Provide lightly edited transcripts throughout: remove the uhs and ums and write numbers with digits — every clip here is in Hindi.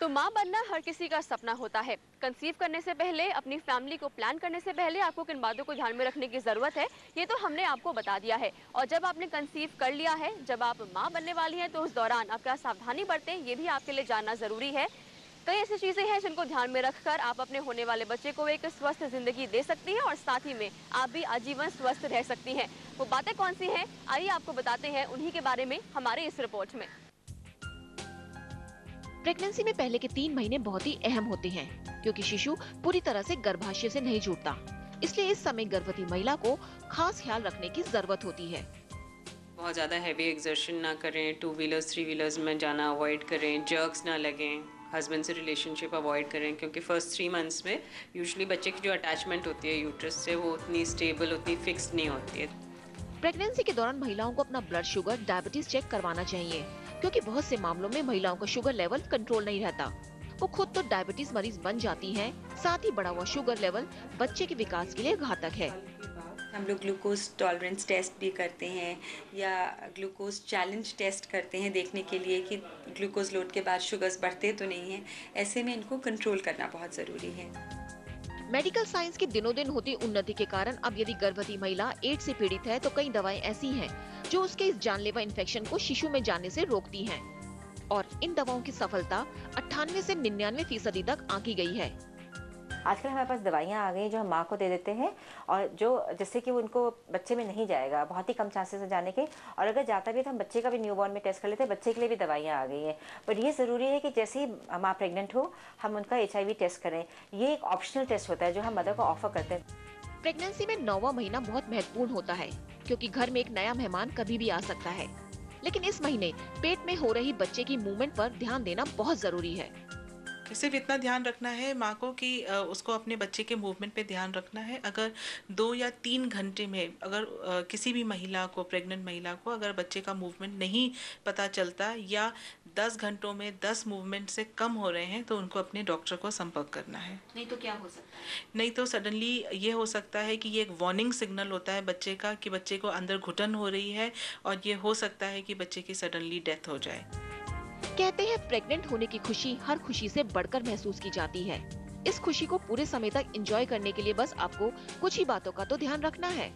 तो माँ बनना हर किसी का सपना होता है। कंसीव करने से पहले, अपनी फैमिली को प्लान करने से पहले आपको किन बातों को ध्यान में रखने की ज़रूरत है, ये तो हमने आपको बता दिया है। और जब आपने कंसीव कर लिया है, जब आप माँ बनने वाली हैं, तो उस दौरान आप क्या सावधानी बरतें, ये भी आपके लिए जानना ज़रूरी है। कई ऐसी चीज़ें हैं जिनको ध्यान में रखकर आप अपने होने वाले बच्चे को एक स्वस्थ ज़िंदगी दे सकती हैं और साथ ही में आप भी आजीवन स्वस्थ रह सकती हैं। वो बातें कौन सी हैं, आइए आपको बताते हैं उन्हीं के बारे में हमारे इस रिपोर्ट में। प्रेगनेंसी में पहले के 3 महीने बहुत ही अहम होते हैं, क्योंकि शिशु पूरी तरह से गर्भाशय से नहीं जुड़ता। इसलिए इस समय गर्भवती महिला को खास ख्याल रखने की जरूरत होती है। बहुत ज़्यादा हैवी एक्सर्शन ना करें, 2 व्हीलर्स 3 व्हीलर्स में जाना अवॉइड करें, जर्क्स ना लगें, हस्बैंड से रिलेशनशिप अवॉइड करें, क्योंकि फर्स्ट 3 मंथ्स में यूजुअली बच्चे की जो अटैचमेंट होती है यूट्रस से, वो उतनी स्टेबल, उतनी फिक्स्ड नहीं होती है। प्रेगनेंसी के दौरान महिलाओं को अपना ब्लड शुगर, डायबिटीज चेक करवाना चाहिए, क्योंकि बहुत से मामलों में महिलाओं का शुगर लेवल कंट्रोल नहीं रहता। वो खुद तो डायबिटीज मरीज बन जाती हैं, साथ ही बढ़ा हुआ शुगर लेवल बच्चे के विकास के लिए घातक है। हम लोग ग्लूकोज टॉलरेंस टेस्ट भी करते हैं या ग्लूकोज चैलेंज टेस्ट करते हैं, देखने के लिए कि ग्लूकोज लोड के बाद शुगर्स बढ़ते तो नहीं हैं। ऐसे में इनको कंट्रोल करना बहुत ज़रूरी है। मेडिकल साइंस की दिनों दिन होती उन्नति के कारण अब यदि गर्भवती महिला एड्स से पीड़ित है, तो कई दवाएं ऐसी हैं जो उसके इस जानलेवा इन्फेक्शन को शिशु में जाने से रोकती हैं। और इन दवाओं की सफलता 98 से 99% तक आंकी गई है। आजकल हमारे पास दवाइयाँ आ गई हैं जो हम माँ को दे देते हैं, और जो जिससे कि उनको बच्चे में नहीं जाएगा, बहुत ही कम चांसेस है जाने के। और अगर जाता भी है तो हम बच्चे का भी न्यूबॉर्न में टेस्ट कर लेते हैं। बच्चे के लिए भी दवाइयाँ आ गई हैं, बट ये ज़रूरी है कि जैसे ही माँ प्रेग्नेंट हो, हम उनका HIV टेस्ट करें। ये एक ऑप्शनल टेस्ट होता है जो हम मदर को ऑफर करते हैं। प्रेगनेंसी में 9वां महीना बहुत महत्वपूर्ण होता है, क्योंकि घर में एक नया मेहमान कभी भी आ सकता है। लेकिन इस महीने पेट में हो रही बच्चे की मूवमेंट पर ध्यान देना बहुत जरूरी है। सिर्फ इतना ध्यान रखना है माँ को कि उसको अपने बच्चे के मूवमेंट पे ध्यान रखना है। अगर 2 या 3 घंटे में अगर किसी भी महिला को, प्रेग्नेंट महिला को अगर बच्चे का मूवमेंट नहीं पता चलता या 10 घंटों में 10 मूवमेंट से कम हो रहे हैं, तो उनको अपने डॉक्टर को संपर्क करना है। नहीं तो क्या हो सकता है? नहीं तो सडनली ये हो सकता है कि ये एक वार्निंग सिग्नल होता है बच्चे का, कि बच्चे को अंदर घुटन हो रही है, और ये हो सकता है कि बच्चे की सडनली डेथ हो जाए। कहते हैं प्रेग्नेंट होने की खुशी हर खुशी से बढ़कर महसूस की जाती है। इस खुशी को पूरे समय तक एंजॉय करने के लिए बस आपको कुछ ही बातों का तो ध्यान रखना है।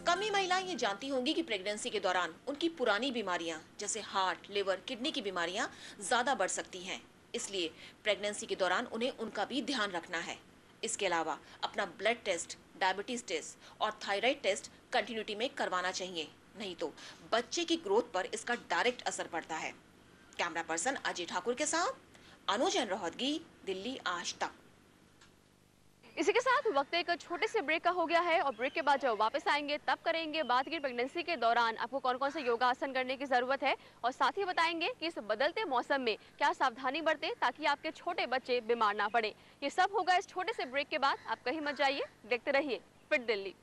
कम ही महिलाएं ये जानती होंगी कि प्रेगनेंसी के दौरान उनकी पुरानी बीमारियां जैसे हार्ट, लिवर, किडनी की बीमारियां ज्यादा बढ़ सकती हैं। इसलिए प्रेगनेंसी के दौरान उन्हें उनका भी ध्यान रखना है। इसके अलावा अपना ब्लड टेस्ट, डायबिटीज टेस्ट और थायराइड टेस्ट कंटिन्यूटी में करवाना चाहिए, नहीं तो बच्चे की ग्रोथ पर इसका डायरेक्ट असर पड़ता है। कैमरा पर्सन अजय ठाकुर के साथ अनुजन रोहतगी, दिल्ली आज तक। इसी के साथ वक्त एक छोटे से ब्रेक का हो गया है और ब्रेक के बाद जब वापस आएंगे तब करेंगे बात की प्रेगनेंसी के दौरान आपको कौन कौन से योगासन करने की जरूरत है, और साथ ही बताएंगे कि इस बदलते मौसम में क्या सावधानी बरतें ताकि आपके छोटे बच्चे बीमार ना पड़े। ये सब होगा इस छोटे से ब्रेक के बाद। आप कहीं मत जाइए, देखते रहिए फिट दिल्ली।